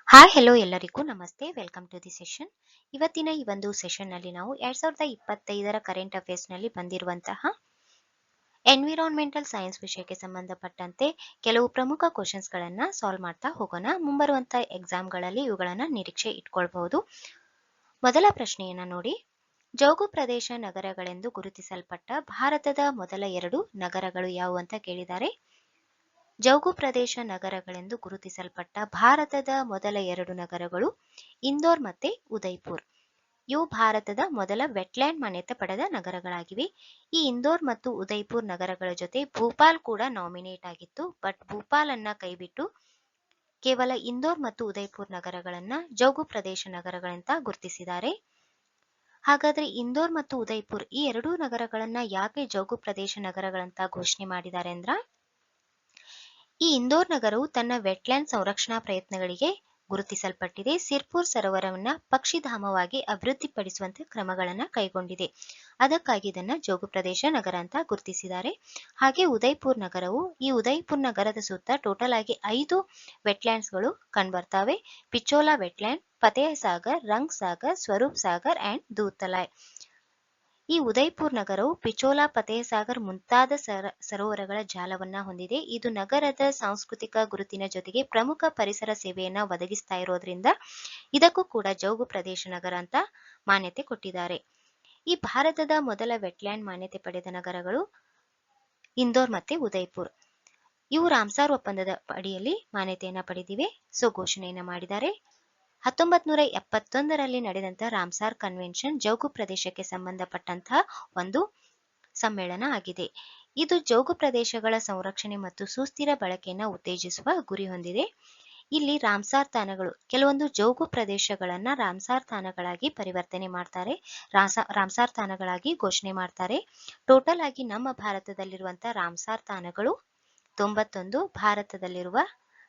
Hi hello ಎಲ್ಲರಿಗೂ ನಮಸ್ತೆ welcome to the session. ಇವತ್ತಿನ ಈ ಒಂದು ಸೆಷನ್ನಲ್ಲಿ ನಾವು 2025ರ ಕರೆಂಟ್ ಅಫೇರ್ಸ್ನಲ್ಲಿ ಬಂದಿರುವಂತಹ ಎನ್ವಿರಾನ್ಮೆಂಟಲ್ ಸೈನ್ಸ್ ವಿಷಯಕ್ಕೆ ಸಂಬಂಧಪಟ್ಟಂತೆ ಕೆಲವು ಪ್ರಮುಖ ಕ್ವಶನ್ಸ್ಗಳನ್ನು ಸಾಲ್ವ್ ಮಾಡ್ತಾ ಹೋಗೋಣ. ಮುಂಬರುವಂತಹ ಎಕ್ಸಾಮ್ಗಳಲ್ಲಿ ಇವುಗಳನ್ನು ನಿರೀಕ್ಷೆ ಇಟ್ಕೊಳ್ಬಹುದು. ಮೊದಲ ಪ್ರಶ್ನೆಯನ್ನ ನೋಡಿ. ಜೌಗು ಪ್ರದೇಶ ನಗರಗಳೆಂದು ಗುರುತಿಸಲ್ಪಟ್ಟ ಭಾರತದ ಮೊದಲ 2 ನಗರಗಳು ಯಾವುವು ಅಂತ ಕೇಳಿದ್ದಾರೆ. ಜೌಗು ಪ್ರದೇಶ ನಗರಗಳೆಂದು ಗುರುತಿಸಲ್ಪಟ್ಟ ಭಾರತದ ಮೊದಲ 2 ನಗರಗಳು ಇಂದೋರ್ ಮತ್ತೆ ಉದಯ್ಪುರ್. ಇವು ಭಾರತದ ಮೊದಲ ವೆಟ್ಲ್ಯಾಂಡ್ ಮಾನ್ಯತೆ ಪಡೆದ ನಗರಗಳಾಗಿವೆ. ಈ ಇಂದೋರ್ ಮತ್ತು ಉದಯ್ಪುರ್ ನಗರಗಳ ಜೊತೆ ಭೂಪಾಲ್ ಕೂಡ ನಾಮಿನೇಟ್ ಆಗಿತ್ತು. ಬಟ್ ಭೂಪಾಲ್ ಅನ್ನ ಕೈಬಿಟ್ಟು ಕೇವಲ ಇಂದೋರ್ ಮತ್ತು ಉದಯ್ಪುರ್ ನಗರಗಳನ್ನ ಜೌಗು ಪ್ರದೇಶ ನಗರಗಳಂತ ಗುರುತಿಸಿದ್ದಾರೆ. ಹಾಗಾದ್ರೆ ಇಂದೋರ್ ಮತ್ತು ಉದಯ್ಪುರ್ ಈ 2 ನಗರಗಳನ್ನ ಯಾಕೆ ಜೌಗು ಪ್ರದೇಶ ನಗರಗಳಂತ ಘೋಷಣೆ ಮಾಡಿದ್ದಾರೆ ಅಂದ್ರ, ಈ ಇಂದೋರ್ ನಗರವು ತನ್ನ ವೆಟ್ಲ್ಯಾಂಡ್ ಸಂರಕ್ಷಣಾ ಪ್ರಯತ್ನಗಳಿಗೆ ಗುರುತಿಸಲ್ಪಟ್ಟಿದೆ. ಸಿರ್ಪುರ್ ಸರೋವರವನ್ನ ಪಕ್ಷಿಧಾಮವಾಗಿ ಅಭಿವೃದ್ಧಿಪಡಿಸುವಂತೆ ಕ್ರಮಗಳನ್ನು ಕೈಗೊಂಡಿದೆ. ಅದಕ್ಕಾಗಿ ಇದನ್ನ ಜೌಗು ಪ್ರದೇಶ ನಗರ ಅಂತ ಗುರುತಿಸಿದ್ದಾರೆ. ಹಾಗೆ ಉದಯ್ಪುರ್ ನಗರವು ಈ ಉದಯ್ಪುರ್ ನಗರದ ಸುತ್ತ ಟೋಟಲ್ ಆಗಿ 5 ವೆಟ್ಲ್ಯಾಂಡ್ಸ್ಗಳು ಕಂಡುಬರ್ತಾವೆ. Pichola wetland, Fateh Sagar, Rang Sagar, Swaroop Sagar and Doodh Talai. ಈ ಉದಯ್ಪುರ್ ನಗರವು ಪಿಚೋಲಾ, ಫತೇಹ ಸಾಗರ್ ಮುಂತಾದ ಸರೋವರಗಳ ಜಾಲವನ್ನ ಹೊಂದಿದೆ. ಇದು ನಗರದ ಸಾಂಸ್ಕೃತಿಕ ಗುರುತಿನ ಜೊತೆಗೆ ಪ್ರಮುಖ ಪರಿಸರ ಸೇವೆಯನ್ನ ಒದಗಿಸ್ತಾ ಇರೋದ್ರಿಂದ ಇದಕ್ಕೂ ಕೂಡ ಜೌಗು ಪ್ರದೇಶ ನಗರ ಅಂತ ಮಾನ್ಯತೆ ಕೊಟ್ಟಿದ್ದಾರೆ. ಈ ಭಾರತದ ಮೊದಲ ವೆಟ್ಲ್ಯಾಂಡ್ ಮಾನ್ಯತೆ ಪಡೆದ ನಗರಗಳು ಇಂದೋರ್ ಮತ್ತೆ ಉದಯ್ಪುರ್. ಇವು ರಾಮ್ಸಾರ್ ಒಪ್ಪಂದದ ಅಡಿಯಲ್ಲಿ ಮಾನ್ಯತೆಯನ್ನ ಪಡೆದಿವೆ. ಘೋಷಣೆಯನ್ನ ಮಾಡಿದ್ದಾರೆ. 1971ರಲ್ಲಿ ನಡೆದಂತಹ ರಾಮ್ಸಾರ್ ಕನ್ವೆನ್ಷನ್ ಜೌಗು ಪ್ರದೇಶಕ್ಕೆ ಸಂಬಂಧಪಟ್ಟಂತಹ ಒಂದು ಸಮ್ಮೇಳನ ಆಗಿದೆ. ಇದು ಜೌಗು ಪ್ರದೇಶಗಳ ಸಂರಕ್ಷಣೆ ಮತ್ತು ಸುಸ್ಥಿರ ಬಳಕೆಯನ್ನು ಉತ್ತೇಜಿಸುವ ಗುರಿ ಹೊಂದಿದೆ. ಇಲ್ಲಿ ರಾಮ್ಸಾರ್ ತಾಣಗಳು, ಕೆಲವೊಂದು ಜೌಗು ಪ್ರದೇಶಗಳನ್ನ ರಾಮ್ಸಾರ್ ತಾಣಗಳಾಗಿ ಪರಿವರ್ತನೆ ಮಾಡ್ತಾರೆ, ರಾಮ್ಸಾರ್ ತಾಣಗಳಾಗಿ ಘೋಷಣೆ ಮಾಡ್ತಾರೆ. ಟೋಟಲ್ ಆಗಿ ನಮ್ಮ ಭಾರತದಲ್ಲಿರುವಂತಹ ರಾಮ್ಸಾರ್ ತಾಣಗಳು 91. ಭಾರತದಲ್ಲಿರುವ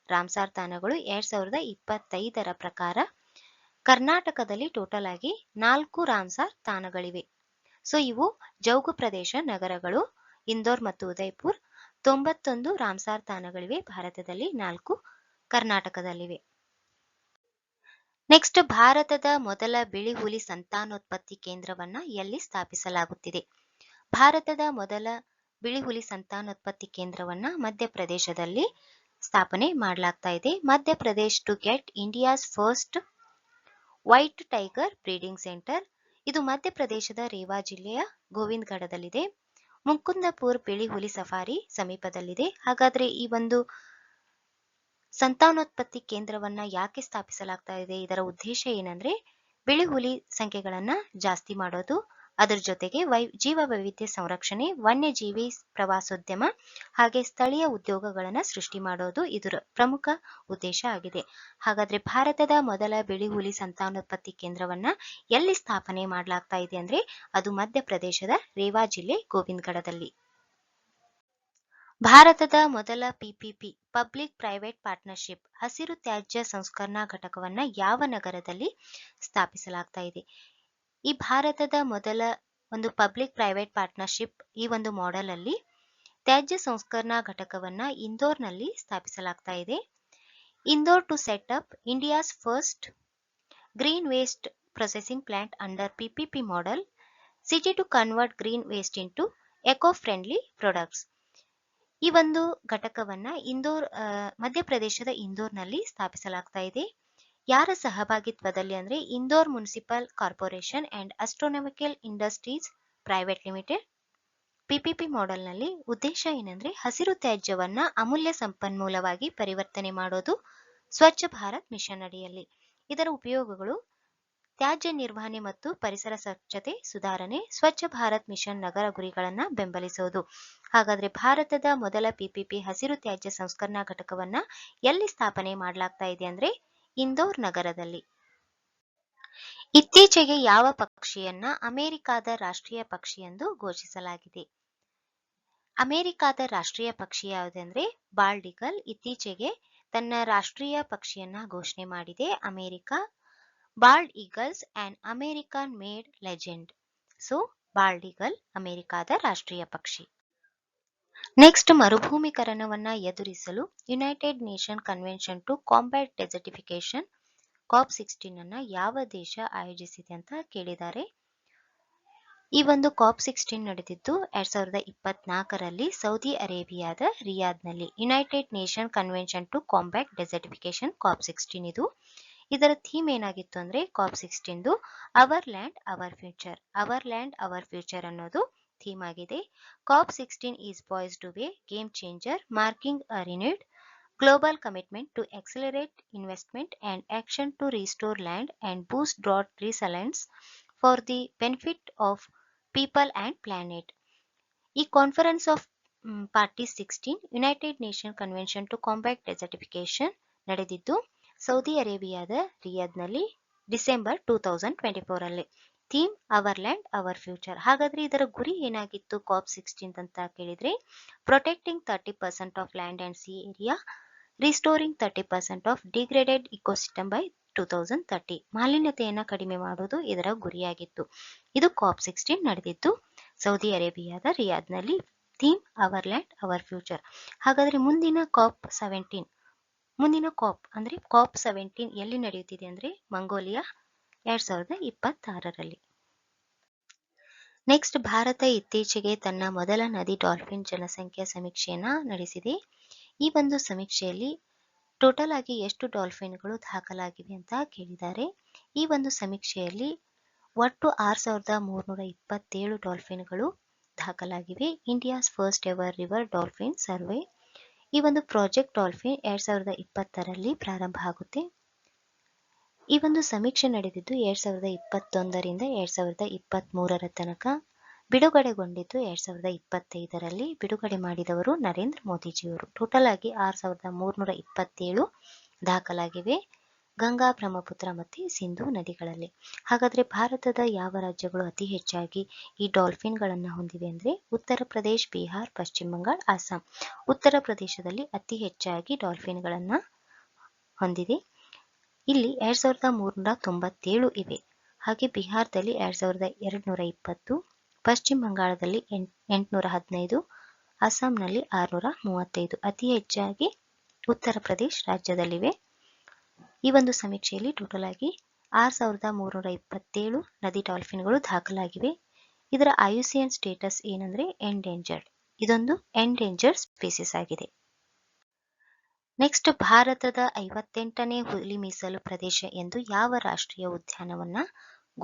ರಾಮ್ಸಾರ್ ತಾಣಗಳು 2025ರ ಪ್ರಕಾರ ಕರ್ನಾಟಕದಲ್ಲಿ ಟೋಟಲ್ ಆಗಿ 4 ರಾಮ್ಸಾರ್ ತಾಣಗಳಿವೆ. ಇವು ಜೌಗು ಪ್ರದೇಶ ನಗರಗಳು ಇಂದೋರ್ ಮತ್ತು ಉದಯ್ಪುರ್. 91 ರಾಮ್ಸಾರ್ ತಾಣಗಳಿವೆ ಭಾರತದಲ್ಲಿ, 4 ಕರ್ನಾಟಕದಲ್ಲಿವೆ. ನೆಕ್ಸ್ಟ್, ಭಾರತದ ಮೊದಲ ಬಿಳಿ ಹುಲಿ ಸಂತಾನೋತ್ಪತ್ತಿ ಕೇಂದ್ರವನ್ನ ಎಲ್ಲಿ ಸ್ಥಾಪಿಸಲಾಗುತ್ತಿದೆ? ಭಾರತದ ಮೊದಲ ಬಿಳಿ ಹುಲಿ ಸಂತಾನೋತ್ಪತ್ತಿ ಕೇಂದ್ರವನ್ನ ಮಧ್ಯಪ್ರದೇಶದಲ್ಲಿ ಸ್ಥಾಪನೆ ಮಾಡಲಾಗ್ತಾ ಇದೆ. Madhya Pradesh to get India's first white tiger breeding centre. ಇದು ಮಧ್ಯಪ್ರದೇಶದ ರೇವಾ ಜಿಲ್ಲೆಯ ಗೋವಿಂದಗಢದಲ್ಲಿದೆ. ಮುಕುಂದಪುರ್ ಬಿಳಿ ಹುಲಿ ಸಫಾರಿ ಸಮೀಪದಲ್ಲಿದೆ. ಹಾಗಾದ್ರೆ ಈ ಒಂದು ಸಂತಾನೋತ್ಪತ್ತಿ ಕೇಂದ್ರವನ್ನ ಯಾಕೆ ಸ್ಥಾಪಿಸಲಾಗ್ತಾ ಇದೆ? ಇದರ ಉದ್ದೇಶ ಏನಂದ್ರೆ ಬಿಳಿ ಹುಲಿ ಸಂಖ್ಯೆಗಳನ್ನ ಜಾಸ್ತಿ ಮಾಡೋದು, ಅದರ ಜೊತೆಗೆ ಜೀವ ವೈವಿಧ್ಯ ಸಂರಕ್ಷಣೆ, ವನ್ಯಜೀವಿ ಪ್ರವಾಸೋದ್ಯಮ ಹಾಗೆ ಸ್ಥಳೀಯ ಉದ್ಯೋಗಗಳನ್ನು ಸೃಷ್ಟಿ ಮಾಡೋದು ಇದರ ಪ್ರಮುಖ ಉದ್ದೇಶ ಆಗಿದೆ. ಹಾಗಾದ್ರೆ ಭಾರತದ ಮೊದಲ ಬಿಳಿ ಹುಲಿ ಸಂತಾನೋತ್ಪತ್ತಿ ಕೇಂದ್ರವನ್ನ ಎಲ್ಲಿ ಸ್ಥಾಪನೆ ಮಾಡಲಾಗ್ತಾ ಇದೆ ಅಂದ್ರೆ ಅದು ಮಧ್ಯಪ್ರದೇಶದ ರೇವಾ ಜಿಲ್ಲೆ ಗೋವಿಂದಗಢದಲ್ಲಿ. ಭಾರತದ ಮೊದಲ PPP ಪಬ್ಲಿಕ್ ಪ್ರೈವೇಟ್ ಪಾರ್ಟ್ನರ್ಶಿಪ್ ಹಸಿರು ತ್ಯಾಜ್ಯ ಸಂಸ್ಕರಣಾ ಘಟಕವನ್ನ ಯಾವ ನಗರದಲ್ಲಿ ಸ್ಥಾಪಿಸಲಾಗ್ತಾ ಇದೆ? ಈ ಭಾರತದ ಮೊದಲ ಒಂದು ಪಬ್ಲಿಕ್ ಪ್ರೈವೇಟ್ ಪಾರ್ಟ್ನರ್ಶಿಪ್ ಈ ಒಂದು ಮಾಡೆಲ್ ಅಲ್ಲಿ ತ್ಯಾಜ್ಯ ಸಂಸ್ಕರಣಾ ಘಟಕವನ್ನ ಇಂದೋರ್ನಲ್ಲಿ ಸ್ಥಾಪಿಸಲಾಗ್ತಾ ಇದೆ. Indore to set up India's first green waste processing plant under PPP model, city to convert green waste into eco friendly products. ಈ ಒಂದು ಘಟಕವನ್ನ ಮಧ್ಯಪ್ರದೇಶದ ಇಂದೋರ್ನಲ್ಲಿ ಸ್ಥಾಪಿಸಲಾಗ್ತಾ ಇದೆ. ಯಾರ ಸಹಭಾಗಿತ್ವದಲ್ಲಿ ಅಂದ್ರೆ Indore municipal corporation and astronomical industries private limited. PPP ಮಾಡೆಲ್ನಲ್ಲಿ ಉದ್ದೇಶ ಏನಂದ್ರೆ ಹಸಿರು ತ್ಯಾಜ್ಯವನ್ನ ಅಮೂಲ್ಯ ಸಂಪನ್ಮೂಲವಾಗಿ ಪರಿವರ್ತನೆ ಮಾಡೋದು ಸ್ವಚ್ಛ ಭಾರತ್ ಮಿಷನ್ ಅಡಿಯಲ್ಲಿ. ಇದರ ಉಪಯೋಗಗಳು ತ್ಯಾಜ್ಯ ನಿರ್ವಹಣೆ ಮತ್ತು ಪರಿಸರ ಸ್ವಚ್ಛತೆ ಸುಧಾರಣೆ, ಸ್ವಚ್ಛ ಭಾರತ್ ಮಿಷನ್ ನಗರ ಗುರಿಗಳನ್ನ ಬೆಂಬಲಿಸೋದು. ಹಾಗಾದ್ರೆ ಭಾರತದ ಮೊದಲ PPP ಹಸಿರು ತ್ಯಾಜ್ಯ ಸಂಸ್ಕರಣಾ ಘಟಕವನ್ನ ಎಲ್ಲಿ ಸ್ಥಾಪನೆ ಮಾಡಲಾಗ್ತಾ ಇದೆ ಅಂದ್ರೆ ಇಂದೋರ್ ನಗರದಲ್ಲಿ. ಇತ್ತೀಚೆಗೆ ಯಾವ ಪಕ್ಷಿಯನ್ನ ಅಮೆರಿಕಾದ ರಾಷ್ಟ್ರೀಯ ಪಕ್ಷಿ ಎಂದು ಘೋಷಿಸಲಾಗಿದೆ? ಅಮೆರಿಕಾದ ರಾಷ್ಟ್ರೀಯ ಪಕ್ಷಿ ಯಾವುದಂದ್ರೆ ಬಾಲ್ಡ್ ಈಗಲ್. ಇತ್ತೀಚೆಗೆ ತನ್ನ ರಾಷ್ಟ್ರೀಯ ಪಕ್ಷಿಯನ್ನ ಘೋಷಣೆ ಮಾಡಿದೆ America. Bald eagles and American made legend. Bald eagle ಅಮೆರಿಕಾದ ರಾಷ್ಟ್ರೀಯ ಪಕ್ಷಿ. ನೆಕ್ಸ್ಟ್, ಮರುಭೂಮೀಕರಣವನ್ನ ಎದುರಿಸಲು United Nation Convention to combat desertification COP16 ಅನ್ನ ಯಾವ ದೇಶ ಆಯೋಜಿಸಿದೆ ಅಂತ ಕೇಳಿದ್ದಾರೆ. ಈ ಒಂದು COP16 ನಡೆದಿದ್ದು 2024ರಲ್ಲಿ ಸೌದಿ ಅರೇಬಿಯಾದ ರಿಯಾದ್ನಲ್ಲಿ United Nation Convention to combat desertification COP16 ಇದು. ಇದರ ಥೀಮ್ ಏನಾಗಿತ್ತು ಅಂದ್ರೆ COP16 our land our future, our land our future ಅನ್ನೋದು ಥೀಮ್ ಆಗಿದೆ. COP16 is poised to be a game changer, marking a renewed global commitment to accelerate investment and action to restore land and boost drought resilience for the benefit of people and planet. ಈ conference of party 16 United Nation Convention to combat desertification ನಡೆದಿದ್ದು Saudi ಅರೇಬಿಯಾದ ರಿಯಾದ್ನಲ್ಲಿ December 2024 ಅಲ್ಲಿ. Theme our land our future. ಹಾಗಾದ್ರೆ ಇದರ ಗುರಿ ಏನಾಗಿತ್ತು COP16 ಅಂತ ಕೇಳಿದ್ರೆ, protecting 30% of land and sea area, restoring 30% of degraded ecosystem by 2030. ಮಾಲಿನ್ಯತೆಯನ್ನು ಕಡಿಮೆ ಮಾಡುವುದು ಇದರ ಗುರಿಯಾಗಿತ್ತು. ಇದು COP16 ನಡೆದಿದ್ದು ಸೌದಿ ಅರೇಬಿಯಾದ ರಿಯಾದ್ನಲ್ಲಿ. Theme our land our future. ಹಾಗಾದ್ರೆ ಮುಂದಿನ COP ಅಂದ್ರೆ COP17 ಎಲ್ಲಿ ನಡೆಯುತ್ತಿದೆ ಅಂದ್ರೆ ಮಂಗೋಲಿಯಾ 2026ರಲ್ಲಿ. ನೆಕ್ಸ್ಟ್, ಭಾರತ ಇತ್ತೀಚೆಗೆ ತನ್ನ ಮೊದಲ ನದಿ ಡಾಲ್ಫಿನ್ ಜನಸಂಖ್ಯಾ ಸಮೀಕ್ಷೆಯನ್ನ ನಡೆಸಿದೆ. ಈ ಒಂದು ಸಮೀಕ್ಷೆಯಲ್ಲಿ ಟೋಟಲ್ ಆಗಿ ಎಷ್ಟು ಡಾಲ್ಫಿನ್ಗಳು ದಾಖಲಾಗಿವೆ ಅಂತ ಕೇಳಿದ್ದಾರೆ. ಈ ಒಂದು ಸಮೀಕ್ಷೆಯಲ್ಲಿ ಒಟ್ಟು 6327 ಡಾಲ್ಫಿನ್ಗಳು ದಾಖಲಾಗಿವೆ. India's first ever river dolphin survey. ಈ ಒಂದು ಪ್ರಾಜೆಕ್ಟ್ ಡಾಲ್ಫಿನ್ 2020ರಲ್ಲಿ ಪ್ರಾರಂಭ ಆಗುತ್ತೆ. ಈ ಒಂದು ಸಮೀಕ್ಷೆ ನಡೆದಿದ್ದು 2021ರಿಂದ 2023 ತನಕ. ಬಿಡುಗಡೆಗೊಂಡಿದ್ದು 2025ರಲ್ಲಿ. ಬಿಡುಗಡೆ ಮಾಡಿದವರು ನರೇಂದ್ರ ಮೋದಿಜಿಯವರು. ಟೋಟಲ್ ಆಗಿ 6327 ದಾಖಲಾಗಿವೆ ಗಂಗಾ, ಬ್ರಹ್ಮಪುತ್ರ ಮತ್ತು ಸಿಂಧು ನದಿಗಳಲ್ಲಿ. ಹಾಗಾದ್ರೆ ಭಾರತದ ಯಾವ ರಾಜ್ಯಗಳು ಅತಿ ಹೆಚ್ಚಾಗಿ ಈ ಡಾಲ್ಫಿನ್ಗಳನ್ನು ಹೊಂದಿವೆ ಅಂದ್ರೆ ಉತ್ತರ ಪ್ರದೇಶ್, ಬಿಹಾರ್, ಪಶ್ಚಿಮ ಬಂಗಾಳ, ಅಸ್ಸಾಂ. ಉತ್ತರ ಪ್ರದೇಶದಲ್ಲಿ ಅತಿ ಹೆಚ್ಚಾಗಿ ಡಾಲ್ಫಿನ್ಗಳನ್ನ ಹೊಂದಿದೆ. ಇಲ್ಲಿ 2397 ಇವೆ. ಹಾಗೆ ಬಿಹಾರದಲ್ಲಿ 2220, ಪಶ್ಚಿಮ ಬಂಗಾಳದಲ್ಲಿ 815, ಅಸ್ಸಾಂನಲ್ಲಿ 635. ಅತಿ ಹೆಚ್ಚಾಗಿ ಉತ್ತರ ಪ್ರದೇಶ್ ರಾಜ್ಯದಲ್ಲಿವೆ. ಈ ಒಂದು ಸಮೀಕ್ಷೆಯಲ್ಲಿ ಟೋಟಲ್ ಆಗಿ 6327 ನದಿ ಡಾಲ್ಫಿನ್ಗಳು ದಾಖಲಾಗಿವೆ. ಇದರ IUCN ಸ್ಟೇಟಸ್ ಏನಂದ್ರೆ ಎಂಡೇಂಜರ್ಡ್. ಇದೊಂದು ಎಂಡೇಂಜರ್ಡ್ ಸ್ಪೀಸಿಸ್ ಆಗಿದೆ. ನೆಕ್ಸ್ಟ್, ಭಾರತದ 58ನೇ ಹುಲಿ ಮೀಸಲು ಪ್ರದೇಶ ಎಂದು ಯಾವ ರಾಷ್ಟ್ರೀಯ ಉದ್ಯಾನವನ್ನ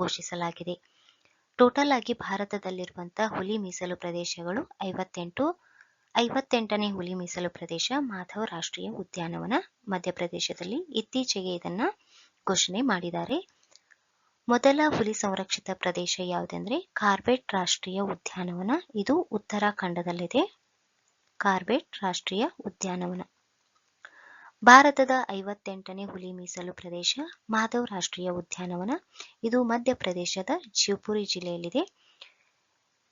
ಘೋಷಿಸಲಾಗಿದೆ? ಟೋಟಲ್ ಆಗಿ ಭಾರತದಲ್ಲಿರುವಂತಹ ಹುಲಿ ಮೀಸಲು ಪ್ರದೇಶಗಳು 58. 58ನೇ ಹುಲಿ ಮೀಸಲು ಪ್ರದೇಶ ಮಾಧವ್ ರಾಷ್ಟ್ರೀಯ ಉದ್ಯಾನವನ ಮಧ್ಯಪ್ರದೇಶದಲ್ಲಿ. ಇತ್ತೀಚೆಗೆ ಇದನ್ನ ಘೋಷಣೆ ಮಾಡಿದ್ದಾರೆ. ಮೊದಲ ಹುಲಿ ಸಂರಕ್ಷಿತ ಪ್ರದೇಶ ಯಾವುದೆಂದ್ರೆ ಕಾರ್ಬೆಟ್ ರಾಷ್ಟ್ರೀಯ ಉದ್ಯಾನವನ. ಇದು ಉತ್ತರಾಖಂಡದಲ್ಲಿದೆ. ಕಾರ್ಬೆಟ್ ರಾಷ್ಟ್ರೀಯ ಉದ್ಯಾನವನ. ಭಾರತದ 58ನೇ ಹುಲಿ ಮೀಸಲು ಪ್ರದೇಶ ಮಾಧವ್ ರಾಷ್ಟ್ರೀಯ ಉದ್ಯಾನವನ. ಇದು ಮಧ್ಯಪ್ರದೇಶದ ಶಿವಪುರಿ ಜಿಲ್ಲೆಯಲ್ಲಿದೆ.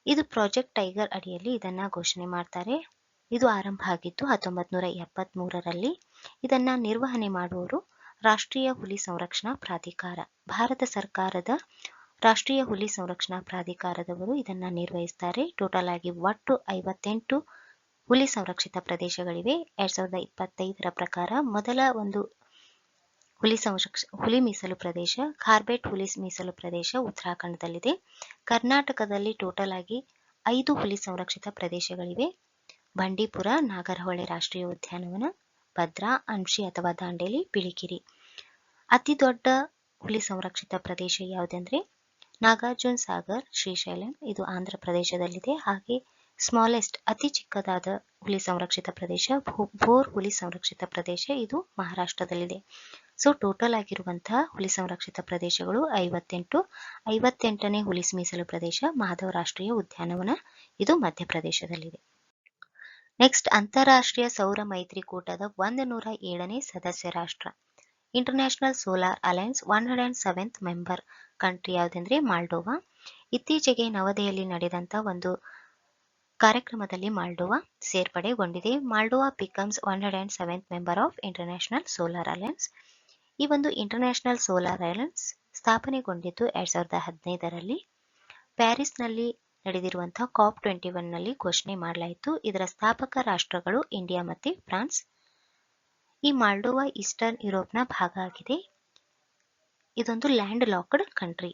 ಇದು ಪ್ರಾಜೆಕ್ಟ್ ಟೈಗರ್ ಅಡಿಯಲ್ಲಿ ಇದನ್ನ ಘೋಷಣೆ ಮಾಡ್ತಾರೆ. ಇದು ಆರಂಭ ಆಗಿದ್ದು 1973ರಲ್ಲಿ. ಇದನ್ನ ನಿರ್ವಹಣೆ ಮಾಡುವವರು ರಾಷ್ಟ್ರೀಯ ಹುಲಿ ಸಂರಕ್ಷಣಾ ಪ್ರಾಧಿಕಾರ. ಭಾರತ ಸರ್ಕಾರದ ರಾಷ್ಟ್ರೀಯ ಹುಲಿ ಸಂರಕ್ಷಣಾ ಪ್ರಾಧಿಕಾರದವರು ಇದನ್ನ ನಿರ್ವಹಿಸ್ತಾರೆ. ಟೋಟಲ್ ಆಗಿ ಒಟ್ಟು 58 ಹುಲಿ ಸಂರಕ್ಷಿತ ಪ್ರದೇಶಗಳಿವೆ. 2025ರ ಪ್ರಕಾರ ಮೊದಲ ಒಂದು ಹುಲಿ ಮೀಸಲು ಪ್ರದೇಶ ಕಾರ್ಬೆಟ್ ಹುಲಿ ಮೀಸಲು ಪ್ರದೇಶ ಉತ್ತರಾಖಂಡದಲ್ಲಿದೆ. ಕರ್ನಾಟಕದಲ್ಲಿ ಟೋಟಲ್ ಆಗಿ 5 ಹುಲಿ ಸಂರಕ್ಷಿತ ಪ್ರದೇಶಗಳಿವೆ. ಬಂಡೀಪುರ, ನಾಗರಹೊಳೆ ರಾಷ್ಟ್ರೀಯ ಉದ್ಯಾನವನ, ಭದ್ರಾ, ಅಂಶಿ ಅಥವಾ ದಾಂಡೇಲಿ, ಬಿಳಿಗಿರಿ. ಅತಿ ದೊಡ್ಡ ಹುಲಿ ಸಂರಕ್ಷಿತ ಪ್ರದೇಶ ಯಾವುದೆಂದ್ರೆ ನಾಗಾರ್ಜುನ ಸಾಗರ್, ಶ್ರೀಶೈಲಂ. ಇದು ಆಂಧ್ರ ಪ್ರದೇಶದಲ್ಲಿದೆ. ಹಾಗೆ ಸ್ಮಾಲೆಸ್ಟ್ ಅತಿ ಚಿಕ್ಕದಾದ ಹುಲಿ ಸಂರಕ್ಷಿತ ಪ್ರದೇಶ ಭೋರ್ ಹುಲಿ ಸಂರಕ್ಷಿತ ಪ್ರದೇಶ. ಇದು ಮಹಾರಾಷ್ಟ್ರದಲ್ಲಿದೆ. ಸೊ ಟೋಟಲ್ ಆಗಿರುವಂತಹ ಹುಲಿ ಸಂರಕ್ಷಿತ ಪ್ರದೇಶಗಳು 58. 58ನೇ ಹುಲಿ ಮೀಸಲು ಪ್ರದೇಶ ಮಾಧವ್ ರಾಷ್ಟ್ರೀಯ ಉದ್ಯಾನವನ. ಇದು ಮಧ್ಯಪ್ರದೇಶದಲ್ಲಿದೆ. ನೆಕ್ಸ್ಟ್, ಅಂತಾರಾಷ್ಟ್ರೀಯ ಸೌರ ಮೈತ್ರಿಕೂಟದ 107ನೇ ಸದಸ್ಯ ರಾಷ್ಟ್ರ International Solar Alliance 107th member country ಯಾವುದೆಂದ್ರೆ ಮಾಲ್ಡೋವಾ. ಇತ್ತೀಚೆಗೆ ನವದೆಹಲಿಯಲ್ಲಿ ನಡೆದಂತ ಒಂದು ಕಾರ್ಯಕ್ರಮದಲ್ಲಿ ಮಾಲ್ಡೋವಾ ಸೇರ್ಪಡೆಗೊಂಡಿದೆ. Moldova becomes 107th member of International Solar Alliance. ಈ ಒಂದು ಇಂಟರ್ನ್ಯಾಷನಲ್ ಸೋಲಾರ್ ಅಲಯನ್ಸ್ ಸ್ಥಾಪನೆಗೊಂಡಿದ್ದು 2015ರಲ್ಲಿ. ಪ್ಯಾರಿಸ್ನಲ್ಲಿ ನಡೆದಿರುವಂತಹ COP21ನಲ್ಲಿ ಘೋಷಣೆ ಮಾಡಲಾಯಿತು. ಇದರ ಸ್ಥಾಪಕ ರಾಷ್ಟ್ರಗಳು ಇಂಡಿಯಾ ಮತ್ತು ಫ್ರಾನ್ಸ್. ಈ ಮಾಲ್ಡೋವಾ ಈಸ್ಟರ್ನ್ ಯುರೋಪ್ನ ಭಾಗ ಆಗಿದೆ. ಇದೊಂದು ಲ್ಯಾಂಡ್ ಲಾಕ್ಡ್ ಕಂಟ್ರಿ.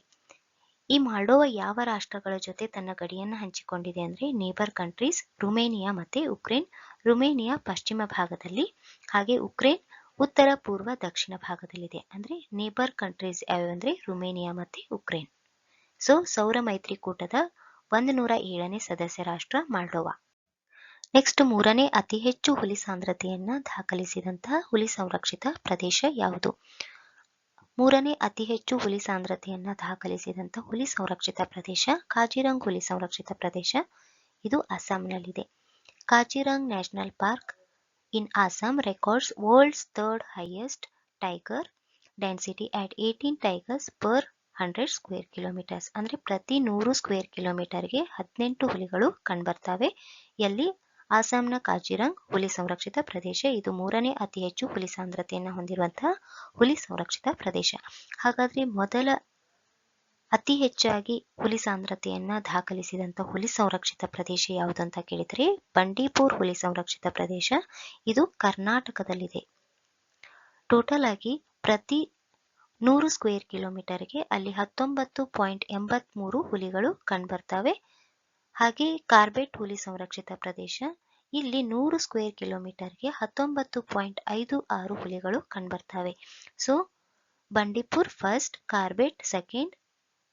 ಈ ಮಾಲ್ಡೋವಾ ಯಾವ ರಾಷ್ಟ್ರಗಳ ಜೊತೆ ತನ್ನ ಗಡಿಯನ್ನು ಹಂಚಿಕೊಂಡಿದೆ ಅಂದ್ರೆ ನೇಬರ್ ಕಂಟ್ರೀಸ್ ರುಮೇನಿಯಾ ಮತ್ತೆ ಉಕ್ರೇನ್. ರುಮೇನಿಯಾ ಪಶ್ಚಿಮ ಭಾಗದಲ್ಲಿ, ಹಾಗೆ ಉಕ್ರೇನ್ ಉತ್ತರ ಪೂರ್ವ ದಕ್ಷಿಣ ಭಾಗದಲ್ಲಿದೆ. ಅಂದ್ರೆ ನೇಬರ್ ಕಂಟ್ರೀಸ್ ಯಾವ್ಯಾವಂದ್ರೆ ರುಮೇನಿಯಾ ಮತ್ತೆ ಉಕ್ರೇನ್. ಸೊ ಸೌರ ಮೈತ್ರಿಕೂಟದ 107ನೇ ಸದಸ್ಯ ರಾಷ್ಟ್ರ ಮಾಲ್ಡೋವಾ. ನೆಕ್ಸ್ಟ್ ಮೂರನೇ ಅತಿ ಹೆಚ್ಚು ಹುಲಿ ಸಾಂದ್ರತೆಯನ್ನ ದಾಖಲಿಸಿದಂತಹ ಹುಲಿ ಸಂರಕ್ಷಿತ ಪ್ರದೇಶ ಯಾವುದು? ಮೂರನೇ ಅತಿ ಹೆಚ್ಚು ಹುಲಿ ಸಾಂದ್ರತೆಯನ್ನ ದಾಖಲಿಸಿದಂತ ಹುಲಿ ಸಂರಕ್ಷಿತ ಪ್ರದೇಶ ಕಾಜಿರಂಗ್ ಹುಲಿ ಸಂರಕ್ಷಿತ ಪ್ರದೇಶ. ಇದು ಅಸ್ಸಾಂನಲ್ಲಿದೆ. Kaziranga national park in Assam records world's third highest tiger density at 18 tigers per 100 square kilometres. ಅಂದ್ರೆ ಪ್ರತಿ 100 ಸ್ಕ್ವೇರ್ ಕಿಲೋಮೀಟರ್ಗೆ 18 ಹುಲಿಗಳು ಕಂಡುಬರ್ತವೆ. ಎಲ್ಲಿ? ಅಸ್ಸಾಂನ ಕಾಜಿರಂಗ್ ಹುಲಿ ಸಂರಕ್ಷಿತ ಪ್ರದೇಶ. ಇದು ಮೂರನೇ ಅತಿ ಹೆಚ್ಚು ಹುಲಿ ಸಾಂದ್ರತೆಯನ್ನು ಹೊಂದಿರುವಂತಹ ಹುಲಿ ಸಂರಕ್ಷಿತ ಪ್ರದೇಶ. ಹಾಗಾದ್ರೆ ಮೊದಲ ಅತಿ ಹೆಚ್ಚಾಗಿ ಹುಲಿ ಸಾಂದ್ರತೆಯನ್ನ ದಾಖಲಿಸಿದಂತ ಹುಲಿ ಸಂರಕ್ಷಿತ ಪ್ರದೇಶ ಯಾವುದು ಅಂತ ಕೇಳಿದ್ರೆ ಬಂಡೀಪುರ್ ಹುಲಿ ಸಂರಕ್ಷಿತ ಪ್ರದೇಶ. ಇದು ಕರ್ನಾಟಕದಲ್ಲಿದೆ. ಟೋಟಲ್ ಆಗಿ ಪ್ರತಿ 100 ಸ್ಕ್ವೇರ್ ಕಿಲೋಮೀಟರ್ಗೆ ಅಲ್ಲಿ 19.83 ಹುಲಿಗಳು ಕಂಡುಬರ್ತವೆ. ಹಾಗೆ ಕಾರ್ಬೆಟ್ ಹುಲಿ ಸಂರಕ್ಷಿತ ಪ್ರದೇಶ, ಇಲ್ಲಿ 100 ಸ್ಕ್ವೇರ್ ಕಿಲೋಮೀಟರ್ಗೆ 19.56 ಹುಲಿಗಳು ಕಂಡುಬರ್ತವೆ. So Bandipur first, Corbett second,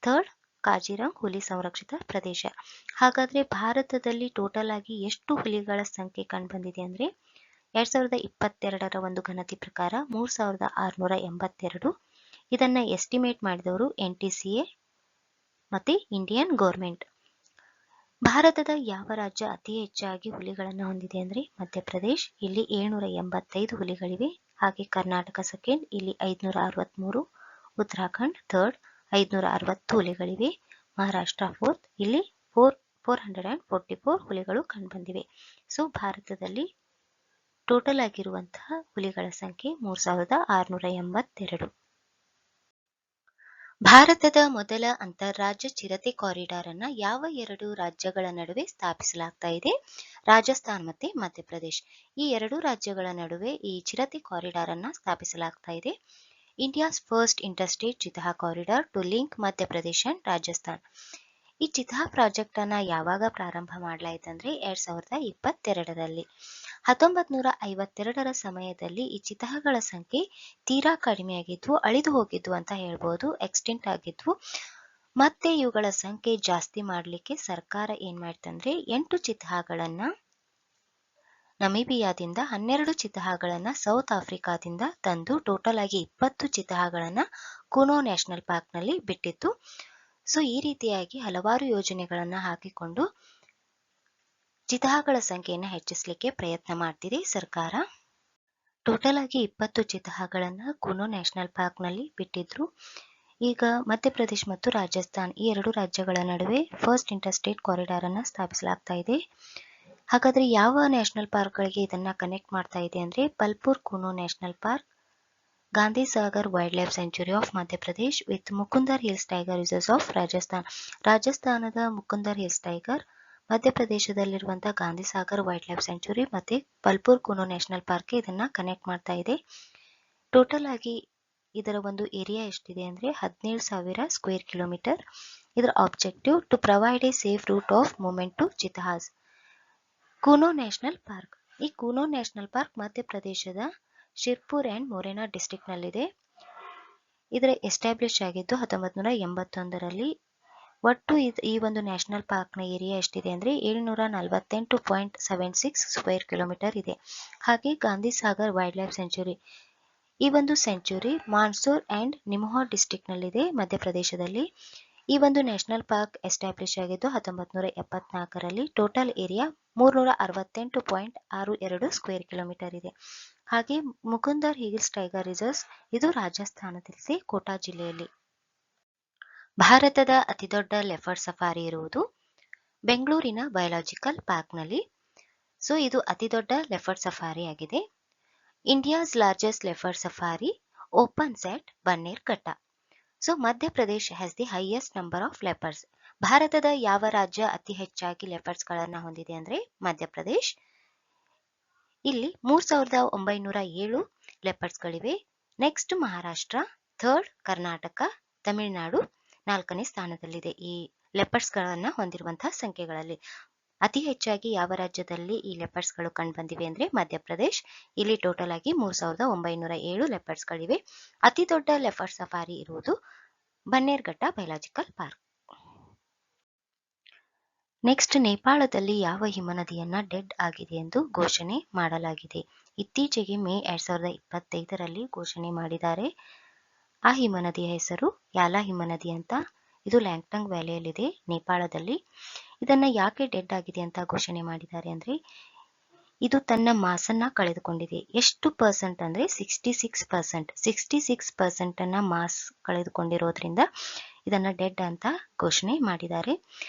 third Kaziranga ಹುಲಿ ಸಂರಕ್ಷಿತ ಪ್ರದೇಶ. ಹಾಗಾದ್ರೆ ಭಾರತದಲ್ಲಿ ಟೋಟಲ್ ಆಗಿ ಎಷ್ಟು ಹುಲಿಗಳ ಸಂಖ್ಯೆ ಕಂಡುಬಂದಿದೆ ಅಂದ್ರೆ 2022ರ ಒಂದು ಗಣತಿ ಪ್ರಕಾರ 3682. ಇದನ್ನ ಎಸ್ಟಿಮೇಟ್ ಮಾಡಿದವರು NTCA ಮತ್ತೆ ಇಂಡಿಯನ್ ಗೌರ್ಮೆಂಟ್. ಭಾರತದ ಯಾವ ರಾಜ್ಯ ಅತಿ ಹೆಚ್ಚಾಗಿ ಹುಲಿಗಳನ್ನು ಹೊಂದಿದೆ ಅಂದ್ರೆ ಮಧ್ಯಪ್ರದೇಶ್. ಇಲ್ಲಿ 785 ಹುಲಿಗಳಿವೆ. ಹಾಗೆ ಕರ್ನಾಟಕ ಸೆಕೆಂಡ್, ಇಲ್ಲಿ 563. ಉತ್ತರಾಖಂಡ್ ಥರ್ಡ್, 560 ಹುಲಿಗಳಿವೆ. ಮಹಾರಾಷ್ಟ್ರ ಫೋರ್ತ್, ಇಲ್ಲಿ 444 ಹುಲಿಗಳು ಕಂಡುಬಂದಿವೆ. ಸೊ ಭಾರತದಲ್ಲಿ ಟೋಟಲ್ ಆಗಿರುವಂತಹ ಹುಲಿಗಳ ಸಂಖ್ಯೆ 3682. ಭಾರತದ ಮೊದಲ ಅಂತಾರಾಜ್ಯ ಚಿರತೆ ಕಾರಿಡಾರ್ ಅನ್ನ ಯಾವ ಎರಡು ರಾಜ್ಯಗಳ ನಡುವೆ ಸ್ಥಾಪಿಸಲಾಗ್ತಾ ಇದೆ? ರಾಜಸ್ಥಾನ್ ಮತ್ತೆ ಮಧ್ಯಪ್ರದೇಶ್. ಈ ಎರಡು ರಾಜ್ಯಗಳ ನಡುವೆ ಈ ಚಿರತೆ ಕಾರಿಡಾರ್ ಅನ್ನ ಸ್ಥಾಪಿಸಲಾಗ್ತಾ ಇದೆ. India's first interstate cheetah corridor to link Madhya Pradesh and Rajasthan. ಈ ಚಿತಹಾ ಪ್ರಾಜೆಕ್ಟ್ ಅನ್ನ ಯಾವಾಗ ಪ್ರಾರಂಭ ಮಾಡಲಾಯಿತು ಅಂದ್ರೆ 2022ರಲ್ಲಿ. 1952ರ ಸಮಯದಲ್ಲಿ ಈ ಚಿತಹಗಳ ಸಂಖ್ಯೆ ತೀರಾ ಕಡಿಮೆಯಾಗಿದ್ವು, ಅಳಿದು ಹೋಗಿದ್ವು ಅಂತ ಹೇಳ್ಬೋದು, ಎಕ್ಸ್ಟಿಂಕ್ಟ್ ಆಗಿದ್ವು. ಮತ್ತೆ ಇವುಗಳ ಸಂಖ್ಯೆ ಜಾಸ್ತಿ ಮಾಡಲಿಕ್ಕೆ ಸರ್ಕಾರ ಏನ್ ಮಾಡ್ತಂದ್ರೆ 8 ಚಿತಹಗಳನ್ನ ನಮೀಬಿಯಾದಿಂದ, 12 ಚಿತಹಗಳನ್ನ ಸೌತ್ ಆಫ್ರಿಕಾದಿಂದ ತಂದು ಟೋಟಲ್ ಆಗಿ 20 ಚಿತಹಗಳನ್ನ ಕೂನೋ ನ್ಯಾಷನಲ್ ಪಾರ್ಕ್ ನಲ್ಲಿ ಬಿಟ್ಟಿತ್ತು. ಸೊ ಈ ರೀತಿಯಾಗಿ ಹಲವಾರು ಯೋಜನೆಗಳನ್ನ ಹಾಕಿಕೊಂಡು ಚಿತಹಗಳ ಸಂಖ್ಯೆಯನ್ನು ಹೆಚ್ಚಿಸಲಿಕ್ಕೆ ಪ್ರಯತ್ನ ಮಾಡ್ತಿದೆ ಸರ್ಕಾರ. ಟೋಟಲ್ ಆಗಿ 20 ಚಿತಹಗಳನ್ನ ಕೂನೋ ನ್ಯಾಷನಲ್ ಪಾರ್ಕ್ ನಲ್ಲಿ ಬಿಟ್ಟಿದ್ರು. ಈಗ ಮಧ್ಯಪ್ರದೇಶ್ ಮತ್ತು ರಾಜಸ್ಥಾನ್ ಈ ಎರಡು ರಾಜ್ಯಗಳ ನಡುವೆ ಫಸ್ಟ್ ಇಂಟರ್ಸ್ಟೇಟ್ ಕಾರಿಡಾರ್ ಅನ್ನ ಸ್ಥಾಪಿಸಲಾಗ್ತಾ ಇದೆ. ಹಾಗಾದ್ರೆ ಯಾವ ನ್ಯಾಷನಲ್ ಪಾರ್ಕ್ಗಳಿಗೆ ಇದನ್ನ ಕನೆಕ್ಟ್ ಮಾಡ್ತಾ ಇದೆ ಅಂದ್ರೆ Palpur Kuno national park, Gandhi Sagar wildlife sanctuary of Madhya Pradesh with Mukundra Hills tiger reserves of Rajasthan. ರಾಜಸ್ಥಾನದ ಮುಕುಂದರ್ ಹಿಲ್ಸ್ ಟೈಗರ್, ಮಧ್ಯಪ್ರದೇಶದಲ್ಲಿರುವಂತಹ Gandhi Sagar wildlife sanctuary ಮತ್ತೆ ಪಲ್ಪುರ್ ಕೂನೋ ನ್ಯಾಷನಲ್ ಪಾರ್ಕ್ ಇದನ್ನ ಕನೆಕ್ಟ್ ಮಾಡ್ತಾ ಇದೆ. ಟೋಟಲ್ ಆಗಿ ಇದರ ಒಂದು ಏರಿಯಾ ಎಷ್ಟಿದೆ ಅಂದ್ರೆ 17,000 ಸ್ಕ್ವೇರ್ ಕಿಲೋಮೀಟರ್. ಇದರ objective to provide a safe route of movement to cheetahs. Kuno national park, ಈ ಕೂನೋ ನ್ಯಾಷನಲ್ ಪಾರ್ಕ್ ಮಧ್ಯಪ್ರದೇಶದ ಶಿರ್ಪುರ್ ಅಂಡ್ ಮೊರೇನಾ ಡಿಸ್ಟ್ರಿಕ್ಟ್ ನಲ್ಲಿದೆ. ಇದರ ಎಸ್ಟಾಬ್ಲಿಷ್ ಆಗಿದ್ದು 1981ರಲ್ಲಿ. ಒಟ್ಟು ಈ ಒಂದು ನ್ಯಾಷನಲ್ ಪಾರ್ಕ್ ನ ಏರಿಯಾ ಎಷ್ಟಿದೆ ಅಂದ್ರೆ 748.76 ಸ್ಕ್ವೇರ್ ಕಿಲೋಮೀಟರ್ ಇದೆ. ಹಾಗೆ Gandhi Sagar wildlife century, ಈ ಒಂದು ಸೆಂಚುರಿ ಮಾನ್ಸೂರ್ ಅಂಡ್ ನಿಮೋಹಾ ಡಿಸ್ಟ್ರಿಕ್ಟ್ ನಲ್ಲಿದೆ ಮಧ್ಯಪ್ರದೇಶದಲ್ಲಿ. ಈ ಒಂದು ನ್ಯಾಷನಲ್ ಪಾರ್ಕ್ ಎಸ್ಟಾಬ್ಲಿಷ್ ಆಗಿದ್ದು 1974ರಲ್ಲಿ. ಟೋಟಲ್ ಏರಿಯಾ 368.62 ಸ್ಕ್ವೇರ್ ಕಿಲೋಮೀಟರ್ ಇದೆ. ಹಾಗೆ ಮುಕುಂದರ್ ಹಿಲ್ಸ್ ಟೈಗರ್ ರಿಸರ್ವ್ಸ್ ಇದು ರಾಜಸ್ಥಾನದಲ್ಲಿದೆ, ಕೋಟಾ ಜಿಲ್ಲೆಯಲ್ಲಿ. ಭಾರತದ ಅತಿದೊಡ್ಡ ಲೆಪರ್ಡ್ ಸಫಾರಿ ಇರುವುದು ಬೆಂಗಳೂರಿನ ಬಯೋಲಾಜಿಕಲ್ ಪಾರ್ಕ್ನಲ್ಲಿ. ಸೊ ಇದು ಅತಿದೊಡ್ಡ ಲೆಪರ್ಡ್ ಸಫಾರಿ ಆಗಿದೆ. India's largest leopard safari opens at Bannerghatta. So Madhya Pradesh has the highest number of leopards. ಭಾರತದ ಯಾವ ರಾಜ್ಯ ಅತಿ ಹೆಚ್ಚಾಗಿ ಲೆಪರ್ಡ್ಸ್ ಗಳನ್ನ ಹೊಂದಿದೆ ಅಂದ್ರೆ ಮಧ್ಯಪ್ರದೇಶ್. ಇಲ್ಲಿ 3907 ಲೆಪರ್ಡ್ಸ್ ಗಳಿವೆ. ನೆಕ್ಸ್ಟ್ ಮಹಾರಾಷ್ಟ್ರ ಥರ್ಡ್ ಕರ್ನಾಟಕ, ತಮಿಳುನಾಡು 4ನೇ ಸ್ಥಾನದಲ್ಲಿದೆ ಈ ಲೆಪರ್ಡ್ಸ್ಗಳನ್ನು ಹೊಂದಿರುವಂತಹ ಸಂಖ್ಯೆಗಳಲ್ಲಿ. ಅತಿ ಹೆಚ್ಚಾಗಿ ಯಾವ ರಾಜ್ಯದಲ್ಲಿ ಈ ಲೆಪರ್ಡ್ಸ್ಗಳು ಕಂಡುಬಂದಿವೆ ಅಂದ್ರೆ ಮಧ್ಯಪ್ರದೇಶ್. ಇಲ್ಲಿ ಟೋಟಲ್ ಆಗಿ 3907 ಲೆಪರ್ಡ್ಸ್ಗಳಿವೆ. ಅತಿ ದೊಡ್ಡ ಲೆಪರ್ಡ್ ಸಫಾರಿ ಇರುವುದು ಬನ್ನೇರ್ಘಟ್ಟ ಬಯಲಾಜಿಕಲ್ ಪಾರ್ಕ್. ನೆಕ್ಸ್ಟ್, ನೇಪಾಳದಲ್ಲಿ ಯಾವ ಹಿಮನದಿಯನ್ನ ಡೆಡ್ ಆಗಿದೆ ಎಂದು ಘೋಷಣೆ ಮಾಡಲಾಗಿದೆ? ಇತ್ತೀಚೆಗೆ ಮೇ 2025ರಲ್ಲಿ ಘೋಷಣೆ ಮಾಡಿದ್ದಾರೆ. ಆ ಹಿಮನದಿಯ ಹೆಸರು ಯಾಲಾ ಹಿಮನದಿ ಅಂತ. ಇದು ಲ್ಯಾಂಗ್ಟಂಗ್ ವ್ಯಾಲಿಯಲ್ಲಿದೆ ನೇಪಾಳದಲ್ಲಿ. ಇದನ್ನ ಯಾಕೆ ಡೆಡ್ ಆಗಿದೆ ಅಂತ ಘೋಷಣೆ ಮಾಡಿದ್ದಾರೆ ಅಂದ್ರೆ, ಇದು ತನ್ನ ಮಾಸನ್ನ ಕಳೆದುಕೊಂಡಿದೆ. ಎಷ್ಟು ಪರ್ಸೆಂಟ್ ಅಂದ್ರೆ 66%. 66% ಅನ್ನ ಮಾಸ್ ಕಳೆದುಕೊಂಡಿರೋದ್ರಿಂದ ಇದನ್ನ ಡೆಡ್ ಅಂತ ಘೋಷಣೆ ಮಾಡಿದ್ದಾರೆ.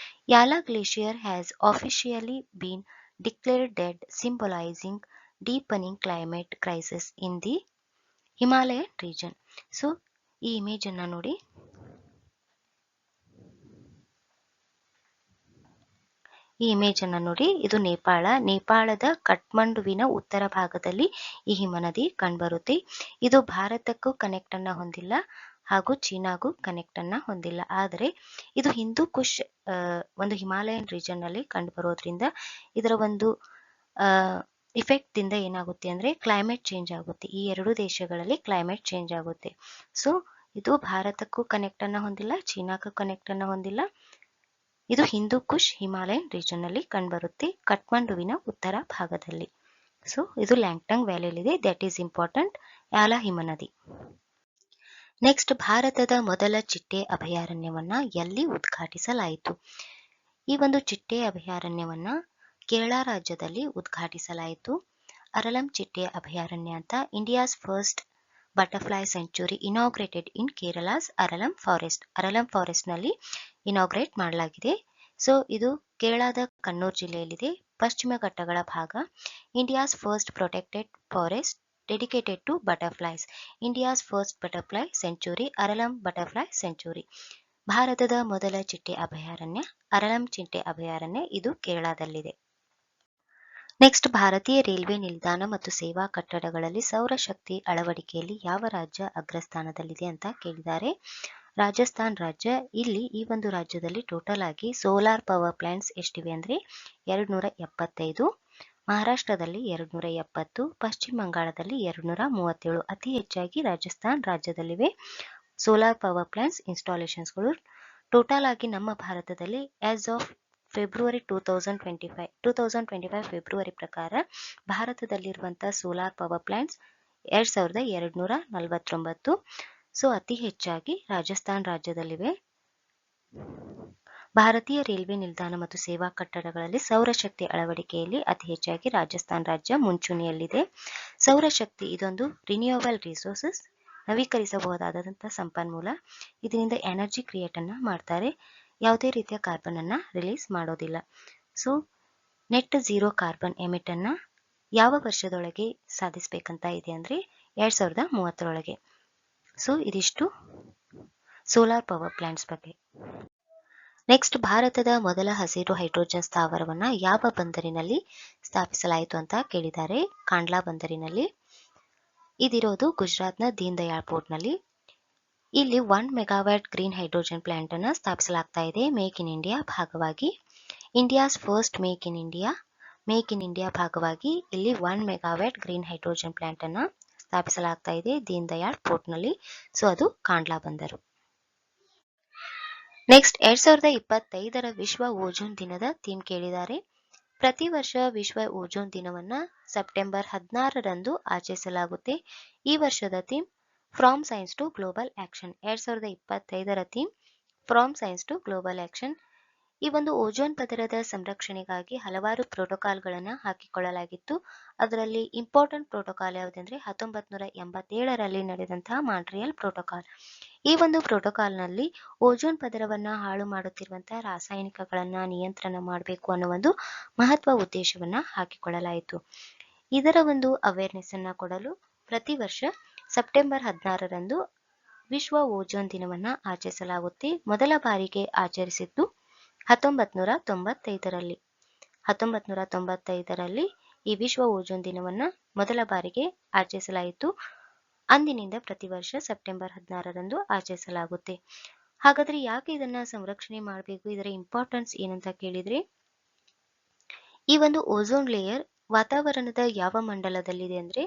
Yala glacier has officially been declared dead, symbolising deepening climate crisis in the Himalayan region. So ಈ ಇಮೇಜ್ ಅನ್ನ ನೋಡಿ. ಇದು ನೇಪಾಳದ ಕಠ್ಮಂಡುವಿನ ಉತ್ತರ ಭಾಗದಲ್ಲಿ ಈ ಹಿಮನದಿ ಕಂಡುಬರುತ್ತೆ. ಇದು ಭಾರತಕ್ಕೂ ಕನೆಕ್ಟ್ ಅನ್ನ ಹೊಂದಿಲ್ಲ ಹಾಗೂ ಚೀನಾಗೂ ಕನೆಕ್ಟ್ ಅನ್ನ ಹೊಂದಿಲ್ಲ. ಆದರೆ ಇದು ಹಿಂದೂ ಕುಶ್ ಒಂದು ಹಿಮಾಲಯನ್ ರೀಜನ್ ನಲ್ಲಿ ಕಂಡು ಬರೋದ್ರಿಂದ ಇದರ ಒಂದು ಇಫೆಕ್ಟ್ ದಿಂದ ಏನಾಗುತ್ತೆ ಅಂದ್ರೆ ಕ್ಲೈಮೇಟ್ ಚೇಂಜ್ ಆಗುತ್ತೆ. ಈ ಎರಡು ದೇಶಗಳಲ್ಲಿ ಕ್ಲೈಮೇಟ್ ಚೇಂಜ್ ಆಗುತ್ತೆ. ಸೊ ಇದು ಭಾರತಕ್ಕೂ ಕನೆಕ್ಟ್ ಅನ್ನ ಹೊಂದಿಲ್ಲ, ಚೀನಾಕ್ಕೂ ಕನೆಕ್ಟ್ ಅನ್ನ ಹೊಂದಿಲ್ಲ. ಇದು ಹಿಂದೂ ಕುಶ್ ಹಿಮಾಲಯನ್ ರೀಜನ್ ನಲ್ಲಿ ಕಂಡುಬರುತ್ತೆ, ಕಠ್ಮಂಡುವಿನ ಉತ್ತರ ಭಾಗದಲ್ಲಿ. ಸೊ ಇದು ಲ್ಯಾಂಗ್ಟಂಗ್ ವ್ಯಾಲಿಯಲ್ಲಿದೆ. ದಟ್ ಈಸ್ ಇಂಪಾರ್ಟೆಂಟ್, ಯಾಲಾ ಹಿಮನದಿ. ನೆಕ್ಸ್ಟ್, ಭಾರತದ ಮೊದಲ ಚಿಟ್ಟೆ ಅಭಯಾರಣ್ಯವನ್ನ ಎಲ್ಲಿ ಉದ್ಘಾಟಿಸಲಾಯಿತು? ಈ ಒಂದು ಚಿಟ್ಟೆ ಅಭಯಾರಣ್ಯವನ್ನ ಕೇರಳ ರಾಜ್ಯದಲ್ಲಿ ಉದ್ಘಾಟಿಸಲಾಯಿತು. ಅರಲಂ ಚಿಟ್ಟೆ ಅಭಯಾರಣ್ಯ ಅಂತ. India's first butterfly sanctuary inaugurated in Kerala's Aralam forest. Aralam forest ನಲ್ಲಿ ಇನಾಗ್ರೇಟ್ ಮಾಡಲಾಗಿದೆ. ಸೊ ಇದು ಕೇರಳದ ಕಣ್ಣೂರ್ ಜಿಲ್ಲೆಯಲ್ಲಿದೆ, ಪಶ್ಚಿಮ ಘಟ್ಟಗಳ ಭಾಗ. India's first protected forest dedicated to butterflies. India's first butterfly sanctuary Aralam butterfly sanctuary. ಭಾರತದ ಮೊದಲ ಚಿಟ್ಟೆ ಅಭಯಾರಣ್ಯ ಅರಲಂ ಚಿಟ್ಟೆ ಅಭಯಾರಣ್ಯ, ಇದು ಕೇರಳದಲ್ಲಿದೆ. ನೆಕ್ಸ್ಟ್, ಭಾರತೀಯ ರೈಲ್ವೆ ನಿಲ್ದಾಣ ಮತ್ತು ಸೇವಾ ಕಟ್ಟಡಗಳಲ್ಲಿ ಸೌರಶಕ್ತಿ ಅಳವಡಿಕೆಯಲ್ಲಿ ಯಾವ ರಾಜ್ಯ ಅಗ್ರಸ್ಥಾನದಲ್ಲಿದೆ ಅಂತ ಕೇಳಿದ್ದಾರೆ. ರಾಜಸ್ಥಾನ್ ರಾಜ್ಯ. ಇಲ್ಲಿ ಈ ಒಂದು ರಾಜ್ಯದಲ್ಲಿ ಟೋಟಲ್ ಆಗಿ ಸೋಲಾರ್ ಪವರ್ ಪ್ಲಾಂಟ್ಸ್ ಎಷ್ಟಿವೆ ಅಂದ್ರೆ 275. ಮಹಾರಾಷ್ಟ್ರದಲ್ಲಿ 270, ಪಶ್ಚಿಮ ಬಂಗಾಳದಲ್ಲಿ 237. ಅತಿ ಹೆಚ್ಚಾಗಿ ರಾಜಸ್ಥಾನ್ ರಾಜ್ಯದಲ್ಲಿವೆ ಸೋಲಾರ್ ಪವರ್ ಪ್ಲಾಂಟ್ಸ್ ಇನ್ಸ್ಟಾಲೇಷನ್ಸ್ಗಳು. ಟೋಟಲ್ ಆಗಿ ನಮ್ಮ ಭಾರತದಲ್ಲಿ ಆಸ್ ಆಫ್ ಫೆಬ್ರವರಿ 2025 ಫೆಬ್ರವರಿ ಪ್ರಕಾರ ಭಾರತದಲ್ಲಿರುವಂತಹ ಸೋಲಾರ್ ಪವರ್ ಪ್ಲಾಂಟ್ಸ್ 2249. ಸೊ ಅತಿ ಹೆಚ್ಚಾಗಿ ರಾಜಸ್ಥಾನ್ ರಾಜ್ಯದಲ್ಲಿವೆ. ಭಾರತೀಯ ರೈಲ್ವೆ ನಿಲ್ದಾಣ ಮತ್ತು ಸೇವಾ ಕಟ್ಟಡಗಳಲ್ಲಿ ಸೌರಶಕ್ತಿ ಅಳವಡಿಕೆಯಲ್ಲಿ ಅತಿ ಹೆಚ್ಚಾಗಿ ರಾಜಸ್ಥಾನ್ ರಾಜ್ಯ ಮುಂಚೂಣಿಯಲ್ಲಿದೆ. ಸೌರಶಕ್ತಿ ಇದೊಂದು ರಿನ್ಯೂಯಬಲ್ ರಿಸೋರ್ಸಸ್, ನವೀಕರಿಸಬಹುದಾದಂತಹ ಸಂಪನ್ಮೂಲ. ಇದರಿಂದ ಎನರ್ಜಿ ಕ್ರಿಯೇಟ್ ಅನ್ನ ಮಾಡ್ತಾರೆ, ಯಾವುದೇ ರೀತಿಯ ಕಾರ್ಬನ್ ಅನ್ನ ರಿಲೀಸ್ ಮಾಡೋದಿಲ್ಲ. So net zero carbon emit ಅನ್ನ ಯಾವ ವರ್ಷದೊಳಗೆ ಸಾಧಿಸಬೇಕಂತ ಇದೆ ಅಂದ್ರೆ 2030ರೊಳಗೆ. ಸೊ ಇದಿಷ್ಟು ಸೋಲಾರ್ ಪವರ್ ಪ್ಲಾಂಟ್ಸ್ ಬಗ್ಗೆ. ನೆಕ್ಸ್ಟ್, ಭಾರತದ ಮೊದಲ ಹಸಿರು ಹೈಡ್ರೋಜನ್ ಸ್ಥಾವರವನ್ನ ಯಾವ ಬಂದರಿನಲ್ಲಿ ಸ್ಥಾಪಿಸಲಾಯಿತು ಅಂತ ಕೇಳಿದ್ದಾರೆ. ಕಾಂಡ್ಲಾ ಬಂದರಿನಲ್ಲಿ. ಇದಿರೋದು ಗುಜರಾತ್ನ ದೀನ್ ದಯಾಳ್ ಪೋರ್ಟ್ ನಲ್ಲಿ. ಇಲ್ಲಿ 1 ಮೆಗಾವ್ಯಾಟ್ ಗ್ರೀನ್ ಹೈಡ್ರೋಜನ್ ಪ್ಲಾಂಟ್ ಅನ್ನ ಸ್ಥಾಪಿಸಲಾಗ್ತಾ ಇದೆ ಮೇಕ್ ಇನ್ ಇಂಡಿಯಾ ಭಾಗವಾಗಿ. India's first make in India ಭಾಗವಾಗಿ ಇಲ್ಲಿ 1 ಮೆಗಾವ್ಯಾಟ್ ಗ್ರೀನ್ ಹೈಡ್ರೋಜನ್ ಪ್ಲಾಂಟ್ ಅನ್ನ ಸ್ಥಾಪಿಸಲಾಗ್ತಾ ಇದೆ ದೀನ್ ದಯಾಳ್ ಪೋರ್ಟ್ ನಲ್ಲಿ. ಸೊ ಅದು ಕಾಂಡ್ಲಾ ಬಂದರು. ನೆಕ್ಸ್ಟ್, 2025ರ ವಿಶ್ವ ಓಜೋನ್ ದಿನದ ಥೀಮ್ ಕೇಳಿದ್ದಾರೆ. ಪ್ರತಿ ವರ್ಷ ವಿಶ್ವ ಓಜೋನ್ ದಿನವನ್ನ ಸೆಪ್ಟೆಂಬರ್ 16ರಂದು ಆಚರಿಸಲಾಗುತ್ತೆ. ಈ ವರ್ಷದ theme from science to global action. 2025ರ theme from science to global action. ಈ ಒಂದು ಓಜೋನ್ ಪದರದ ಸಂರಕ್ಷಣೆಗಾಗಿ ಹಲವಾರು ಪ್ರೋಟೋಕಾಲ್ಗಳನ್ನು ಹಾಕಿಕೊಳ್ಳಲಾಗಿತ್ತು. ಅದರಲ್ಲಿ ಇಂಪಾರ್ಟೆಂಟ್ ಪ್ರೋಟೋಕಾಲ್ ಯಾವುದಂದ್ರೆ 1987ರಲ್ಲಿ ನಡೆದಂತಹ ಮಾಂಟ್ರಿಯಲ್ ಪ್ರೋಟೋಕಾಲ್. ಈ ಒಂದು ಪ್ರೋಟೋಕಾಲ್ನಲ್ಲಿ ಓಜೋನ್ ಪದರವನ್ನ ಹಾಳು ಮಾಡುತ್ತಿರುವಂತಹ ರಾಸಾಯನಿಕಗಳನ್ನ ನಿಯಂತ್ರಣ ಮಾಡಬೇಕು ಅನ್ನೋ ಒಂದು ಮಹತ್ವ ಉದ್ದೇಶವನ್ನ ಹಾಕಿಕೊಳ್ಳಲಾಯಿತು. ಇದರ ಒಂದು ಅವೇರ್ನೆಸ್ ಅನ್ನ ಕೊಡಲು ಪ್ರತಿ ವರ್ಷ ಸೆಪ್ಟೆಂಬರ್ 16ರಂದು ವಿಶ್ವ ಓಜೋನ್ ದಿನವನ್ನ ಆಚರಿಸಲಾಗುತ್ತೆ. ಮೊದಲ ಬಾರಿಗೆ ಆಚರಿಸಿದ್ದು 1995ರಲ್ಲಿ. 1995ರಲ್ಲಿ ಈ ವಿಶ್ವ ಓಜೋನ್ ದಿನವನ್ನ ಮೊದಲ ಬಾರಿಗೆ ಆಚರಿಸಲಾಯಿತು. ಅಂದಿನಿಂದ ಪ್ರತಿ ವರ್ಷ ಸೆಪ್ಟೆಂಬರ್ 16ರಂದು ಆಚರಿಸಲಾಗುತ್ತೆ. ಹಾಗಾದ್ರೆ ಯಾಕೆ ಇದನ್ನ ಸಂರಕ್ಷಣೆ ಮಾಡಬೇಕು, ಇದರ ಇಂಪಾರ್ಟೆನ್ಸ್ ಏನಂತ ಕೇಳಿದ್ರೆ, ಈ ಒಂದು ಓಝೋನ್ ಲೇಯರ್ ವಾತಾವರಣದ ಯಾವ ಮಂಡಲದಲ್ಲಿದೆ ಅಂದ್ರೆ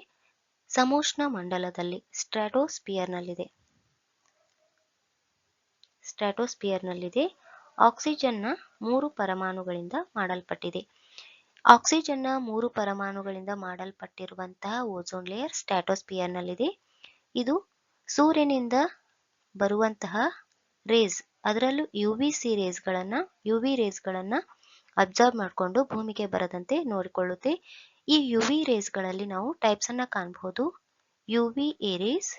ಸಮೋಷ್ಣ ಮಂಡಲದಲ್ಲಿ, ಸ್ಟ್ರಾಟೋಸ್ಪಿಯರ್ನಲ್ಲಿದೆ. ಆಕ್ಸಿಜನ್ನ 3 ಪರಮಾಣುಗಳಿಂದ ಮಾಡಲ್ಪಟ್ಟಿದೆ. ಆಕ್ಸಿಜನ್ನ 3 ಪರಮಾಣುಗಳಿಂದ ಮಾಡಲ್ಪಟ್ಟಿರುವಂತಹ ಓಝೋನ್ ಲೇಯರ್ ಸ್ಟ್ರಾಟೋಸ್ಪಿಯರ್ನಲ್ಲಿದೆ. ಇದು ಸೂರ್ಯನಿಂದ ಬರುವಂತಹ ರೇಸ್, ಅದರಲ್ಲೂ ಯುವಿ ರೇಸ್ಗಳನ್ನ ಅಬ್ಸರ್ವ್ ಮಾಡಿಕೊಂಡು ಭೂಮಿಗೆ ಬರದಂತೆ ನೋಡಿಕೊಳ್ಳುತ್ತೆ. ಈ ಯುವಿ ರೇಸ್ಗಳಲ್ಲಿ ನಾವು ಟೈಪ್ಸ್ ಅನ್ನ ಕಾಣಬಹುದು. UV A rays,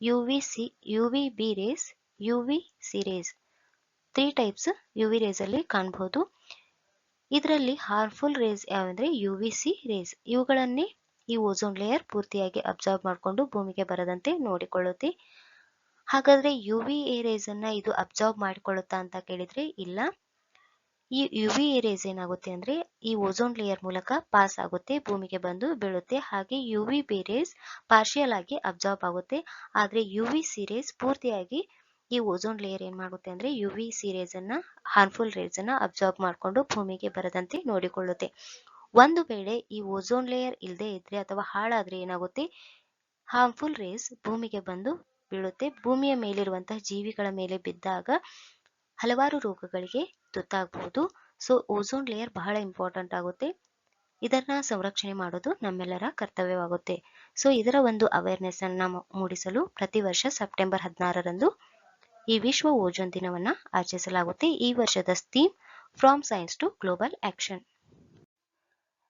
UV B rays, UV C rays. 3 types UV rays ಅಲ್ಲಿ ಕಾಣಬಹುದು. ಇದರಲ್ಲಿ ಹಾರ್ಮ್ಫುಲ್ ರೇಸ್ ಯಾವಂದ್ರೆ ಯುವಿ ಸಿ ರೇಸ್. ಇವುಗಳನ್ನೇ ಈ ಓಝೋನ್ ಲೇಯರ್ ಪೂರ್ತಿಯಾಗಿ ಅಬ್ಸರ್ವ್ ಮಾಡಿಕೊಂಡು ಭೂಮಿಗೆ ಬರದಂತೆ ನೋಡಿಕೊಳ್ಳುತ್ತೆ. ಹಾಗಾದ್ರೆ ಯುವಿ ಎ ರೇಸ್ ಅನ್ನ ಇದು ಅಬ್ಸರ್ವ್ ಮಾಡಿಕೊಳ್ಳುತ್ತಾ ಅಂತ ಕೇಳಿದ್ರೆ ಇಲ್ಲ. ಈ ಯುವಿ ಎ ರೇಸ್ ಏನಾಗುತ್ತೆ ಅಂದ್ರೆ ಈ ಓಝೋನ್ ಲೇಯರ್ ಮೂಲಕ ಪಾಸ್ ಆಗುತ್ತೆ, ಭೂಮಿಗೆ ಬಂದು ಬೀಳುತ್ತೆ. ಹಾಗೆ ಯುವಿ ಬಿ ರೇಸ್ ಪಾರ್ಷಿಯಲ್ ಆಗಿ ಅಬ್ಸರ್ವ್ ಆಗುತ್ತೆ. ಆದ್ರೆ ಯುವಿ ಸಿ ರೇಸ್ ಪೂರ್ತಿಯಾಗಿ ಈ ಓಝೋನ್ ಲೇಯರ್ ಏನ್ ಮಾಡುತ್ತೆ ಅಂದ್ರೆ ಯುವಿ ಸಿ ರೇಸ್ ಅನ್ನ, ಹಾರ್ಮ್ಫುಲ್ ರೇಸ್ ಅನ್ನ ಅಬ್ಸರ್ವ್ ಮಾಡಿಕೊಂಡು ಭೂಮಿಗೆ ಬರದಂತೆ ನೋಡಿಕೊಳ್ಳುತ್ತೆ. ಒಂದು ವೇಳೆ ಈ ಓಝೋನ್ ಲೇಯರ್ ಇಲ್ಲದೆ ಇದ್ರೆ ಅಥವಾ ಹಾಳಾದ್ರೆ ಏನಾಗುತ್ತೆ, ಹಾರ್ಮ್ಫುಲ್ ರೇಸ್ ಭೂಮಿಗೆ ಬಂದು ಬೀಳುತ್ತೆ. ಭೂಮಿಯ ಮೇಲಿರುವಂತಹ ಜೀವಿಗಳ ಮೇಲೆ ಬಿದ್ದಾಗ ಹಲವಾರು ರೋಗಗಳಿಗೆ ತುತ್ತಾಗಬಹುದು. ಸೊ ಓಝೋನ್ ಲೇಯರ್ ಬಹಳ ಇಂಪಾರ್ಟೆಂಟ್ ಆಗುತ್ತೆ. ಇದನ್ನ ಸಂರಕ್ಷಣೆ ಮಾಡೋದು ನಮ್ಮೆಲ್ಲರ ಕರ್ತವ್ಯವಾಗುತ್ತೆ. ಸೊ ಇದರ ಒಂದು ಅವೇರ್ನೆಸ್ ಅನ್ನ ಮೂಡಿಸಲು ಪ್ರತಿ ವರ್ಷ ಸೆಪ್ಟೆಂಬರ್ 16ರಂದು ಈ ವಿಶ್ವ ಓಝೋನ್ ದಿನವನ್ನ ಆಚರಿಸಲಾಗುತ್ತೆ. ಈ ವರ್ಷದ theme from science to global action.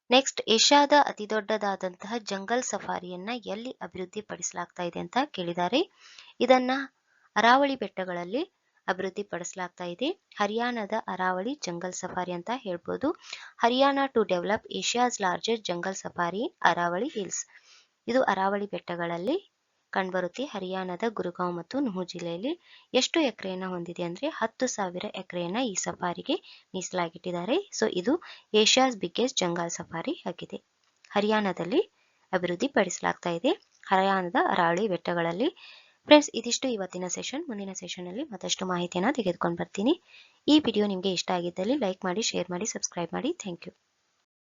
Next, ಏಷ್ಯಾದ ಅತಿದೊಡ್ಡದಾದಂತಹ ಜಂಗಲ್ ಸಫಾರಿಯನ್ನ ಎಲ್ಲಿ ಅಭಿವೃದ್ಧಿ ಪಡಿಸಲಾಗ್ತಾ ಇದೆ ಅಂತ ಕೇಳಿದ್ದಾರೆ. ಇದನ್ನ ಅರಾವಳಿ ಬೆಟ್ಟಗಳಲ್ಲಿ ಅಭಿವೃದ್ಧಿ ಪಡಿಸಲಾಗ್ತಾ ಇದೆ. ಹರಿಯಾಣದ ಅರಾವಳಿ ಜಂಗಲ್ ಸಫಾರಿ ಅಂತ ಹೇಳ್ಬೋದು. Haryana to develop Asia's largest jungle safari Aravalli hills. ಇದು ಅರಾವಳಿ ಬೆಟ್ಟಗಳಲ್ಲಿ ಕಂಡುಬರುತ್ತೆ. ಹರಿಯಾಣದ ಗುರುಗಾಂವ್ ಮತ್ತು ನುಹು ಜಿಲ್ಲೆಯಲ್ಲಿ ಎಷ್ಟು ಎಕರೆಯನ್ನ ಹೊಂದಿದೆ ಅಂದ್ರೆ 10,000 ಎಕರೆಯನ್ನ ಈ ಸಫಾರಿಗೆ ಮೀಸಲಾಗಿಟ್ಟಿದ್ದಾರೆ. ಸೊ ಇದು ಏಷ್ಯಾಸ್ ಬಿಗ್ಗೆಸ್ಟ್ ಜಂಗಲ್ ಸಫಾರಿ ಆಗಿದೆ. ಹರಿಯಾಣದಲ್ಲಿ ಅಭಿವೃದ್ಧಿ ಪಡಿಸಲಾಗ್ತಾ ಇದೆ, ಹರಿಯಾಣದ ಅರಾವಳಿ ಬೆಟ್ಟಗಳಲ್ಲಿ. ಫ್ರೆಂಡ್ಸ್, ಇದಿಷ್ಟು ಇವತ್ತಿನ ಸೆಷನ್. ಮುಂದಿನ ಸೆಷನ್ ಅಲ್ಲಿ ಮತ್ತಷ್ಟು ಮಾಹಿತಿಯನ್ನ ತೆಗೆದುಕೊಂಡು ಬರ್ತೀನಿ. ಈ ವಿಡಿಯೋ ನಿಮಗೆ ಇಷ್ಟ ಆಗಿದ್ದಲ್ಲಿ ಲೈಕ್ ಮಾಡಿ, ಶೇರ್ ಮಾಡಿ, ಸಬ್ಸ್ಕ್ರೈಬ್ ಮಾಡಿ. Thank you.